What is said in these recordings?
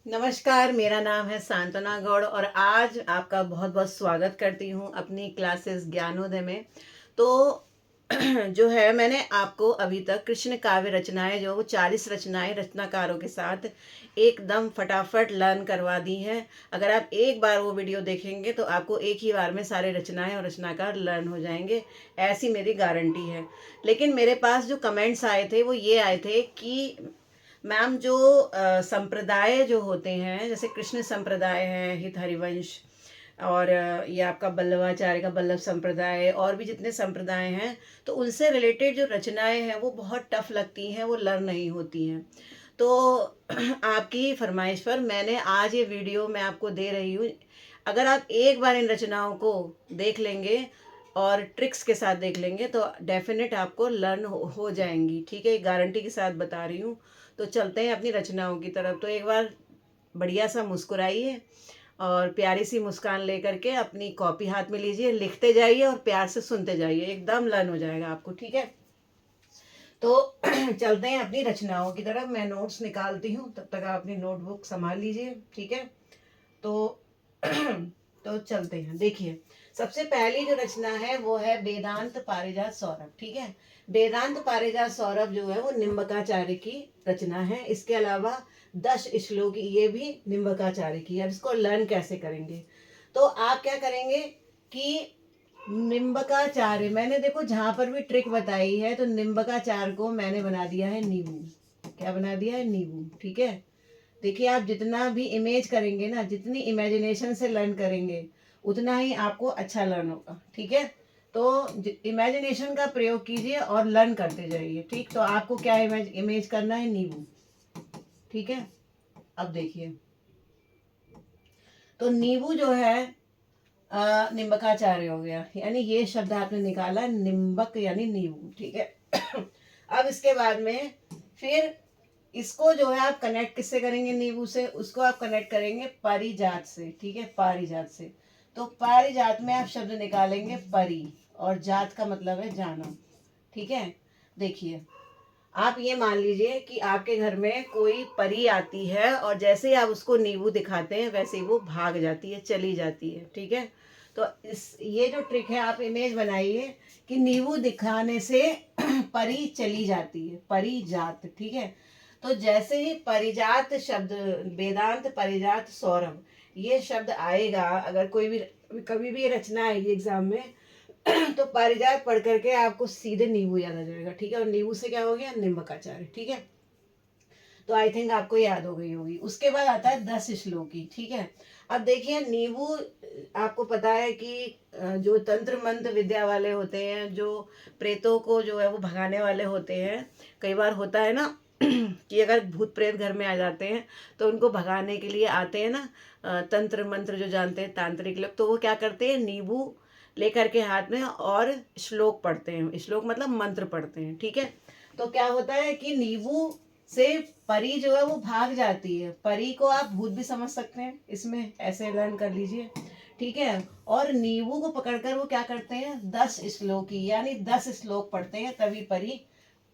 नमस्कार, मेरा नाम है सांत्वना गौड़ और आज आपका बहुत बहुत स्वागत करती हूँ अपनी क्लासेस ज्ञानोदय में। तो जो है मैंने आपको अभी तक कृष्ण काव्य रचनाएं जो वो 40 रचनाएं रचनाकारों के साथ एकदम फटाफट लर्न करवा दी हैं। अगर आप एक बार वो वीडियो देखेंगे तो आपको एक ही बार में सारे रचनाएं और रचनाकार लर्न हो जाएंगे, ऐसी मेरी गारंटी है। लेकिन मेरे पास जो कमेंट्स आए थे वो ये आए थे कि मैम जो संप्रदाय जो होते हैं, जैसे कृष्ण संप्रदाय है, हित हरिवंश, और ये आपका बल्लभाचार्य का बल्लभ संप्रदाय और भी जितने संप्रदाय हैं, तो उनसे रिलेटेड जो रचनाएं हैं वो बहुत टफ लगती हैं, वो लर्न नहीं होती हैं। तो आपकी फरमाइश पर मैंने आज ये वीडियो मैं आपको दे रही हूँ। अगर आप एक बार इन रचनाओं को देख लेंगे और ट्रिक्स के साथ देख लेंगे तो डेफिनेट आपको लर्न हो जाएंगी। ठीक है, गारंटी के साथ बता रही हूँ। तो चलते हैं अपनी रचनाओं की तरफ। तो एक बार बढ़िया सा मुस्कुराइए और प्यारी सी मुस्कान लेकर के अपनी कॉपी हाथ में लीजिए, लिखते जाइए और प्यार से सुनते जाइए, एकदम लर्न हो जाएगा आपको। ठीक है, तो चलते हैं अपनी रचनाओं की तरफ। मैं नोट्स निकालती हूँ, तब तक आप अपनी नोटबुक संभाल लीजिए। ठीक है, तो तो चलते हैं। देखिए, सबसे पहली जो रचना है वो है वेदांत पारिजात सौरभ। ठीक है, वेदांत पारिजात सौरभ जो है वो निम्बकाचार्य की रचना है। इसके अलावा 10 श्लोक ये भी निम्बकाचार्य की है। अब इसको लर्न कैसे करेंगे, तो आप क्या करेंगे कि निम्बकाचार्य, मैंने देखो जहां पर भी ट्रिक बताई है तो निम्बकाचार्य को मैंने बना दिया है नींबू। क्या बना दिया है? नींबू। ठीक है, देखिए आप जितना भी इमेज करेंगे ना, जितनी इमेजिनेशन से लर्न करेंगे उतना ही आपको अच्छा लर्न होगा। ठीक है, तो इमेजिनेशन का प्रयोग कीजिए और लर्न करते जाइए। ठीक, तो आपको क्या इमेज इमेज करना है? नींबू। ठीक है, अब देखिए, तो नींबू जो है निम्बकाचार्य हो गया, यानी ये शब्द आपने निकाला निम्बक यानी नींबू। ठीक है, अब इसके बाद में फिर इसको जो है आप कनेक्ट किससे करेंगे? नींबू से। उसको आप कनेक्ट करेंगे पारिजात से। ठीक है, पारिजात से। तो पारिजात में आप शब्द निकालेंगे परि, और जात का मतलब है जाना। ठीक है, देखिए आप ये मान लीजिए कि आपके घर में कोई परी आती है और जैसे ही आप उसको नींबू दिखाते हैं वैसे ही वो भाग जाती है, चली जाती है। ठीक है, तो इस ये जो ट्रिक है, आप इमेज बनाइए कि नींबू दिखाने से परी चली जाती है, परिजात। ठीक है, तो जैसे ही परिजात शब्द, वेदांत परिजात सौरभ, ये शब्द आएगा, अगर कोई भी कभी भी ये रचना आएगी एग्जाम में तो पारिजात पढ़ करके आपको सीधे नींबू याद आ जाएगा। ठीक है, और नींबू से क्या हो गया? निम्बकाचार्य। ठीक है, तो आई थिंक आपको याद हो गई होगी। उसके बाद आता है 10 श्लोकी। ठीक है, अब देखिए नींबू, आपको पता है कि जो तंत्र मंत्र विद्या वाले होते हैं, जो प्रेतों को जो है वो भगाने वाले होते हैं, कई बार होता है ना कि अगर भूत प्रेत घर में आ जाते हैं तो उनको भगाने के लिए आते हैं ना, तंत्र मंत्र जो जानते हैं तांत्रिक लोग, तो वो क्या करते हैं? नींबू लेकर के हाथ में और श्लोक पढ़ते हैं। श्लोक मतलब मंत्र पढ़ते हैं। ठीक है, तो क्या होता है कि नींबू से परी जो है वो भाग जाती है। परी को आप भूत भी समझ सकते हैं, इसमें ऐसे लर्न कर लीजिए। ठीक है, और नींबू को पकड़कर वो क्या करते हैं? 10 श्लोकी यानी 10 श्लोक पढ़ते हैं, तभी परी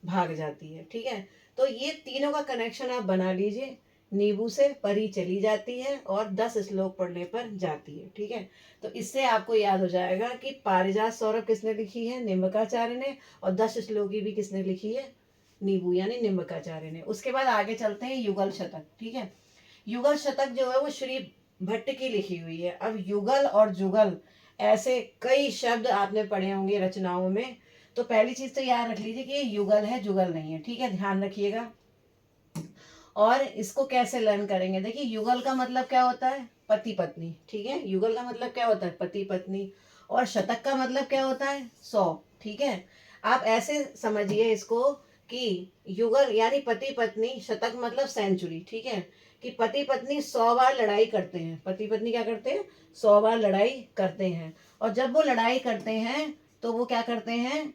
भाग जाती है। ठीक है, तो ये तीनों का कनेक्शन आप बना लीजिए। नींबू से परी चली जाती है और 10 श्लोक पढ़ने पर जाती है। ठीक है, तो इससे आपको याद हो जाएगा कि पारिजात सौरभ किसने लिखी है? निम्बकाचार्य ने। और 10 श्लोकी भी किसने लिखी है? नींबू यानी निम्बकाचार्य ने। उसके बाद आगे चलते हैं युगल शतक। ठीक है, युगल शतक जो है वो श्री भट्ट की लिखी हुई है। अब युगल और जुगल ऐसे कई शब्द आपने पढ़े होंगे रचनाओं में, तो पहली चीज तो याद रख लीजिए कि ये युगल है, जुगल नहीं है। ठीक है, ध्यान रखिएगा। और इसको कैसे लर्न करेंगे? देखिए, युगल का मतलब क्या होता है? पति पत्नी। ठीक है, युगल का मतलब क्या होता है? पति पत्नी। और शतक का मतलब क्या होता है? 100। ठीक है, आप ऐसे समझिए इसको कि युगल यानी पति पत्नी, शतक मतलब सेंचुरी। ठीक है, कि पति पत्नी 100 बार लड़ाई करते हैं। पति पत्नी क्या करते हैं? 100 बार लड़ाई करते हैं। और जब वो लड़ाई करते हैं तो वो क्या करते हैं?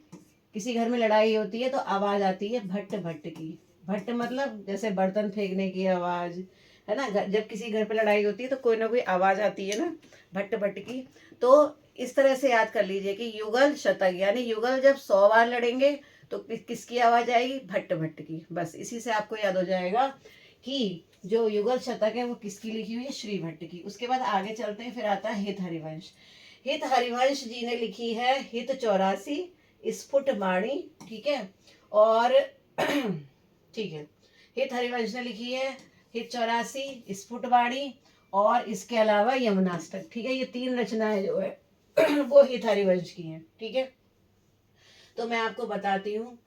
किसी घर में लड़ाई होती है तो आवाज आती है भट्ट भट्ट की। भट्ट मतलब जैसे बर्तन फेंकने की आवाज, है ना। जब किसी घर पे लड़ाई होती है तो कोई ना कोई आवाज आती है ना, भट्ट भट्ट की। तो इस तरह से याद कर लीजिए कि युगल शतक यानी युगल जब 100 बार लड़ेंगे तो किसकी आवाज आएगी? भट्ट भट्ट की। बस इसी से आपको याद हो जाएगा कि जो युगल शतक है वो किसकी लिखी हुई है, श्री भट्ट की। उसके बाद आगे चलते हैं, फिर आता है हित हरिवंश। हित हरिवंश जी ने लिखी है हित 84 स्फुट बाणी, ठीक है। और ठीक है, हित हरिवंश ने लिखी है हित 84 स्फुट बाणी और इसके अलावा यमुनाष्टक, ठीक है। ये 3 रचनाएं जो है वो हित हरिवंश की हैं, ठीक है। तो मैं आपको बताती हूँ,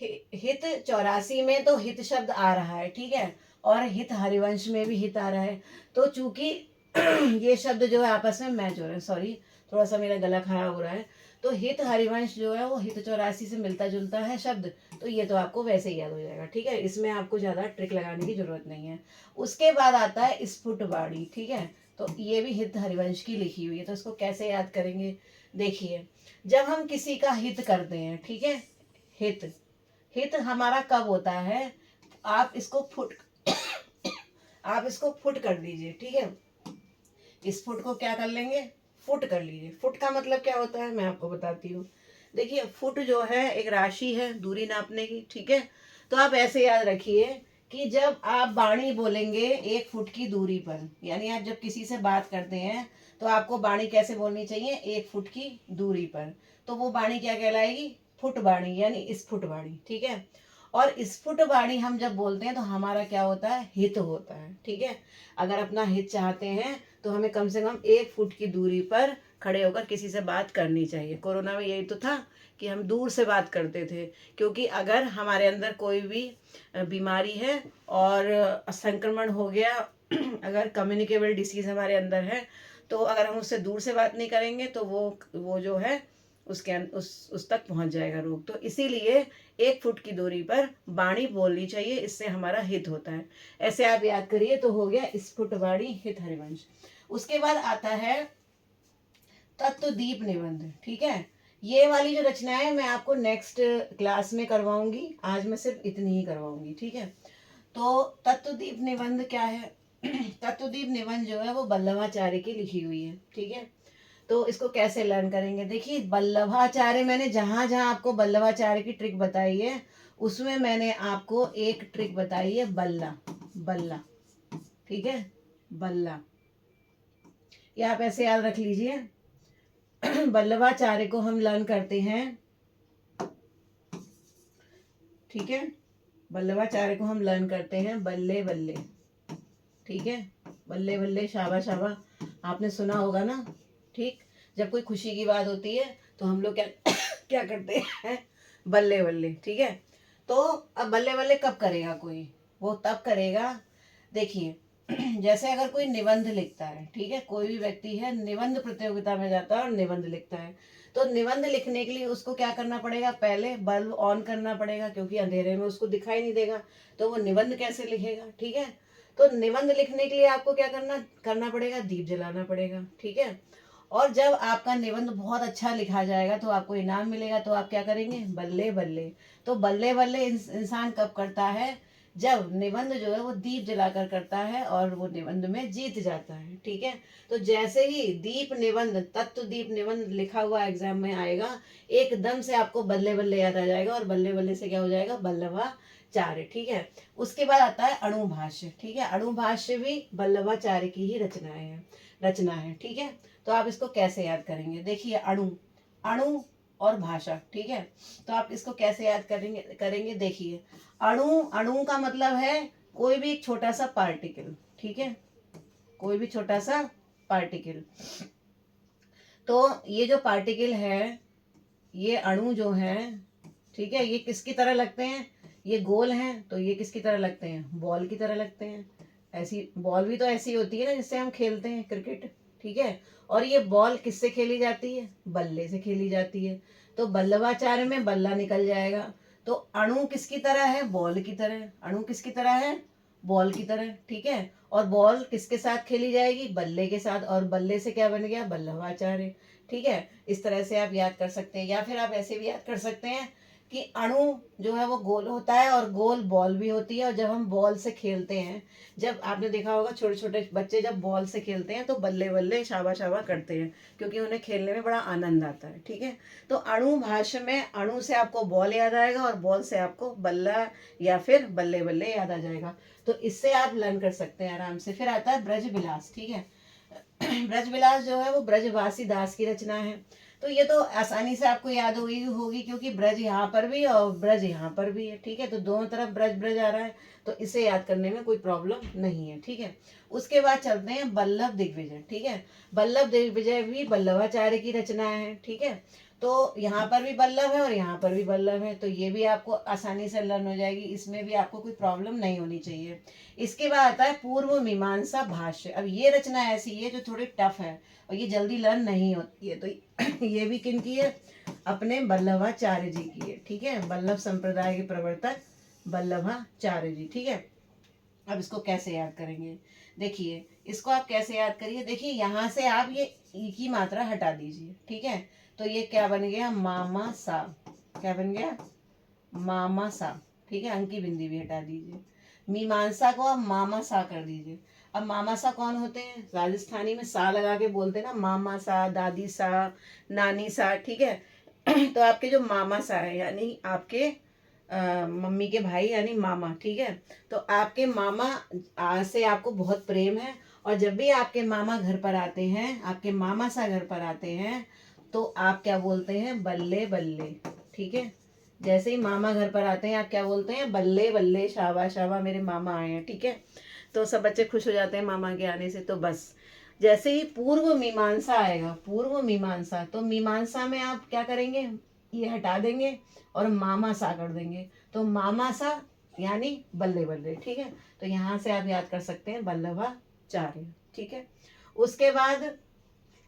हित 84 में तो हित शब्द आ रहा है, ठीक है, और हित हरिवंश में भी हित आ रहा है। तो चूंकि ये शब्द जो है आपस में मैच हो रहे हैं, सॉरी थोड़ा सा मेरा गला खराब हो रहा है, तो हित हरिवंश जो है वो हित 84 से मिलता जुलता है शब्द, तो ये तो आपको वैसे ही याद हो जाएगा, ठीक है। इसमें आपको ज़्यादा ट्रिक लगाने की जरूरत नहीं है। उसके बाद आता है स्फुट बाड़ी, ठीक है। तो ये भी हित हरिवंश की लिखी हुई है। तो इसको कैसे याद करेंगे, देखिए, जब हम किसी का हित करते हैं, ठीक है, हित हित हमारा कब होता है, आप इसको फुट आप इसको फुट कर दीजिए, ठीक है। इस फुट को क्या कर लेंगे, फुट कर लीजिए। फुट का मतलब क्या होता है मैं आपको बताती हूँ। देखिए, फुट जो है एक राशि है दूरी नापने की, ठीक है। तो आप ऐसे याद रखिए कि जब आप बाणी बोलेंगे 1 फुट की दूरी पर, यानी आप जब किसी से बात करते हैं तो आपको बाणी कैसे बोलनी चाहिए, 1 फुट की दूरी पर। तो वो बाणी क्या कहलाएगी, फुट बाणी, यानी स्फुट बाणी, ठीक है। और स्फुट बाणी हम जब बोलते हैं तो हमारा क्या होता है, हित होता है, ठीक है। अगर अपना हित चाहते हैं तो हमें कम से कम 1 फुट की दूरी पर खड़े होकर किसी से बात करनी चाहिए। कोरोना में यही तो था कि हम दूर से बात करते थे, क्योंकि अगर हमारे अंदर कोई भी बीमारी है और संक्रमण हो गया अगर कम्युनिकेबल डिसीज हमारे अंदर है, तो अगर हम उससे दूर से बात नहीं करेंगे तो वो जो है उस तक पहुंच जाएगा रोग। तो इसीलिए 1 फुट की दूरी पर बाणी बोलनी चाहिए, इससे हमारा हित होता है। ऐसे आप याद करिए, तो हो गया स्फुट बाणी हित हरिवंश। उसके बाद आता है तत्वदीप निबंध, ठीक है। ये वाली जो रचना है मैं आपको नेक्स्ट क्लास में करवाऊंगी, आज मैं सिर्फ इतनी ही करवाऊंगी, ठीक है। तो तत्वदीप निबंध क्या है तत्वदीप निबंध जो है वो वल्लभाचार्य की लिखी हुई है, ठीक है। तो इसको कैसे लर्न करेंगे, देखिए, वल्लभाचार्य, मैंने जहां जहां आपको वल्लभाचार्य की ट्रिक बताई है उसमें मैंने आपको एक ट्रिक बताई है, बल्ला बल्ला, ठीक है, बल्ला। ये आप ऐसे याद रख लीजिए। वल्लभाचार्य को हम लर्न करते हैं, ठीक है। वल्लभाचार्य को हम लर्न करते हैं बल्ले बल्ले, ठीक है। बल्ले बल्ले शाबा शाबा, आपने सुना होगा ना, ठीक। जब कोई खुशी की बात होती है तो हम लोग क्या क्या करते हैं, बल्ले बल्ले, ठीक है। तो अब बल्ले बल्ले कब करेगा कोई, वो तब करेगा, देखिए, जैसे अगर कोई निबंध लिखता है, ठीक है, कोई भी व्यक्ति है निबंध प्रतियोगिता में जाता है और निबंध लिखता है, तो निबंध लिखने के लिए उसको क्या करना पड़ेगा, पहले बल्ब ऑन करना पड़ेगा, क्योंकि अंधेरे में उसको दिखाई नहीं देगा, तो वो निबंध कैसे लिखेगा, ठीक है। तो निबंध लिखने के लिए आपको क्या करना करना पड़ेगा, दीप जलाना पड़ेगा, ठीक है। और जब आपका निबंध बहुत अच्छा लिखा जाएगा तो आपको इनाम मिलेगा, तो आप क्या करेंगे, बल्ले बल्ले। तो बल्ले बल्ले इंसान कब करता है, जब निबंध जो है वो दीप जलाकर करता है और वो निबंध में जीत जाता है, ठीक है। तो जैसे ही दीप निबंध, तत्व दीप निबंध लिखा हुआ एग्जाम में आएगा, एकदम से आपको बल्ले बल्ले याद आ जाएगा, और बल्ले बल्ले से क्या हो जाएगा, वल्लभाचार्य, ठीक है। उसके बाद आता है अणुभाष्य, ठीक है। अणुभाष्य भी वल्लभाचार्य की ही रचना है, ठीक है। तो आप इसको कैसे याद करेंगे, देखिए, अणु अणु और भाषा, ठीक है। तो आप इसको कैसे याद करेंगे, देखिए, अणु अणु का मतलब है कोई भी छोटा सा पार्टिकल, ठीक है, कोई भी छोटा सा पार्टिकल। तो ये जो पार्टिकल है, ये अणु जो है, ठीक है, ये किसकी तरह लगते हैं, ये गोल हैं, तो ये किसकी तरह लगते हैं, बॉल की तरह लगते हैं। ऐसी बॉल भी तो ऐसी होती है ना जिससे हम खेलते हैं क्रिकेट, ठीक है। और ये बॉल किससे खेली जाती है, बल्ले से खेली जाती है। तो बल्लभाचार्य में बल्ला निकल जाएगा। तो अणु किसकी तरह है, बॉल की तरह। अणु किसकी तरह है, बॉल की तरह, ठीक है। और बॉल किसके साथ खेली जाएगी, बल्ले के साथ, और बल्ले से क्या बन गया, बल्लभाचार्य, ठीक है। इस तरह से आप याद कर सकते हैं, या फिर आप ऐसे भी याद कर सकते हैं कि अणु जो है वो गोल होता है और गोल बॉल भी होती है। और जब हम बॉल से खेलते हैं, जब आपने देखा होगा छोटे छोटे बच्चे जब बॉल से खेलते हैं तो बल्ले बल्ले शाबा शाबा करते हैं, क्योंकि उन्हें खेलने में बड़ा आनंद आता है। ठीक है, तो अणु भाषा में अणु से आपको बॉल याद आएगा और बॉल से आपको बल्ला या फिर बल्ले बल्ले याद आ जाएगा। तो इससे आप लर्न कर सकते हैं आराम से। फिर आता है ब्रज विलास। ठीक है, ब्रज विलास जो है वो ब्रजवासी दास की रचना है। तो ये तो आसानी से आपको याद होगी क्योंकि ब्रज यहाँ पर भी और ब्रज यहाँ पर भी है। ठीक है, तो दोनों तरफ ब्रज ब्रज आ रहा है, तो इसे याद करने में कोई प्रॉब्लम नहीं है। ठीक है, उसके बाद चलते हैं बल्लभ दिग्विजय। ठीक है, बल्लभ दिग्विजय भी बल्लभाचार्य की रचना है। ठीक है, तो यहाँ पर भी बल्लभ है और यहाँ पर भी बल्लभ है, तो ये भी आपको आसानी से लर्न हो जाएगी, इसमें भी आपको कोई प्रॉब्लम नहीं होनी चाहिए। इसके बाद आता है पूर्व मीमांसा भाष्य। अब ये रचना ऐसी है जो थोड़ी टफ है और ये जल्दी लर्न नहीं होती है, तो ये भी किन की है? अपने बल्लभाचार्य जी की है। ठीक है, बल्लभ संप्रदाय के प्रवर्तक बल्लभाचार्य जी। ठीक है, अब इसको कैसे याद करेंगे? देखिए, इसको आप कैसे याद करिए। देखिए, यहाँ से आप ये ई की मात्रा हटा दीजिए। ठीक है, तो ये क्या बन गया? मामा सा। क्या बन गया? मामा सा। ठीक है, अंकी बिंदी भी हटा दीजिए। मीमांसा को आप मामा सा कर दीजिए। अब मामा सा कौन होते हैं? राजस्थानी में सा लगा के बोलते हैं ना, मामा सा, दादी सा, नानी सा। ठीक है, तो आपके जो मामा सा है यानी आपके मम्मी के भाई यानी मामा। ठीक है, तो आपके मामा से आपको बहुत प्रेम है, और जब भी आपके मामा घर पर आते हैं, आपके मामा सा घर पर आते हैं, तो आप क्या बोलते हैं? बल्ले बल्ले। ठीक है, जैसे ही मामा घर पर आते हैं आप क्या बोलते हैं? बल्ले बल्ले, शाबा शाबा, मेरे मामा आए हैं। ठीक है, तो सब बच्चे खुश हो जाते हैं मामा के आने से। तो बस जैसे ही पूर्व मीमांसा आएगा, पूर्व मीमांसा, तो मीमांसा में आप क्या करेंगे? ये हटा देंगे और मामा सा कर देंगे, तो मामा सा यानी बल्ले बल्ले। ठीक है, तो यहाँ से आप याद कर सकते हैं बल्लभाचार्य। ठीक है, उसके बाद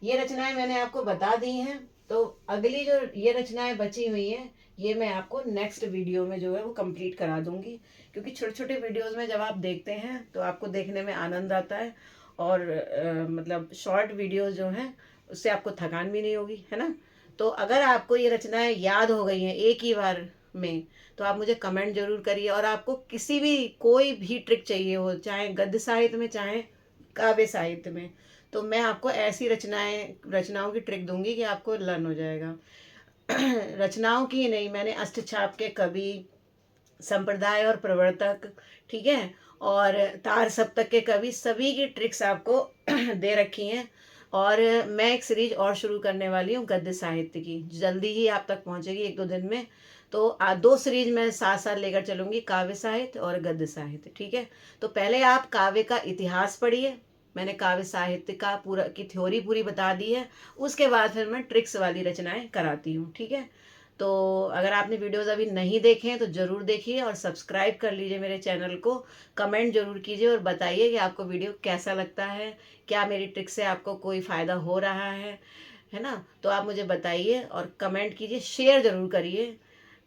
ये रचनाएं मैंने आपको बता दी हैं। तो अगली जो ये रचनाएं बची हुई हैं, ये मैं आपको नेक्स्ट वीडियो में जो है वो कंप्लीट करा दूंगी, क्योंकि छोटे छोटे वीडियोस में जब आप देखते हैं तो आपको देखने में आनंद आता है, और मतलब शॉर्ट वीडियोस जो हैं उससे आपको थकान भी नहीं होगी, है ना। तो अगर आपको ये रचनाएं याद हो गई हैं एक ही बार में, तो आप मुझे कमेंट जरूर करिए। और आपको किसी भी कोई भी ट्रिक चाहिए हो, चाहे गद्य साहित्य में चाहे काव्य साहित्य में, तो मैं आपको ऐसी रचनाओं की ट्रिक दूंगी कि आपको लर्न हो जाएगा। रचनाओं की ही नहीं, मैंने अष्टछाप के कवि, संप्रदाय और प्रवर्तक, ठीक है, और तार सप्तक के कवि, सभी की ट्रिक्स आपको दे रखी हैं। और मैं एक सीरीज और शुरू करने वाली हूँ गद्य साहित्य की, जल्दी ही आप तक पहुँचेगी, एक दो दिन में। तो 2 सीरीज मैं साथ साथ लेकर चलूँगी, काव्य साहित्य और गद्य साहित्य। ठीक है, तो पहले आप काव्य का इतिहास पढ़िए, मैंने काव्य साहित्य का पूरा की थ्योरी पूरी बता दी है। उसके बाद फिर मैं ट्रिक्स वाली रचनाएं कराती हूँ। ठीक है, तो अगर आपने वीडियोज़ अभी नहीं देखे हैं तो ज़रूर देखिए और सब्सक्राइब कर लीजिए मेरे चैनल को। कमेंट ज़रूर कीजिए और बताइए कि आपको वीडियो कैसा लगता है, क्या मेरी ट्रिक से आपको कोई फ़ायदा हो रहा है ना। तो आप मुझे बताइए और कमेंट कीजिए, शेयर ज़रूर करिए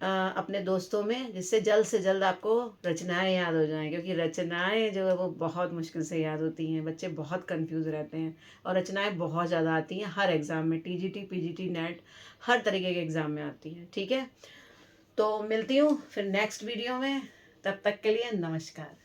अपने दोस्तों में, जिससे जल्द से जल्द आपको रचनाएं याद हो जाएं, क्योंकि रचनाएं जो है वो बहुत मुश्किल से याद होती हैं, बच्चे बहुत कंफ्यूज रहते हैं। और रचनाएं बहुत ज़्यादा आती हैं हर एग्ज़ाम में, टीजीटी पीजीटी नेट हर तरीके के एग्ज़ाम में आती हैं। ठीक है, तो मिलती हूँ फिर नेक्स्ट वीडियो में, तब तक के लिए नमस्कार।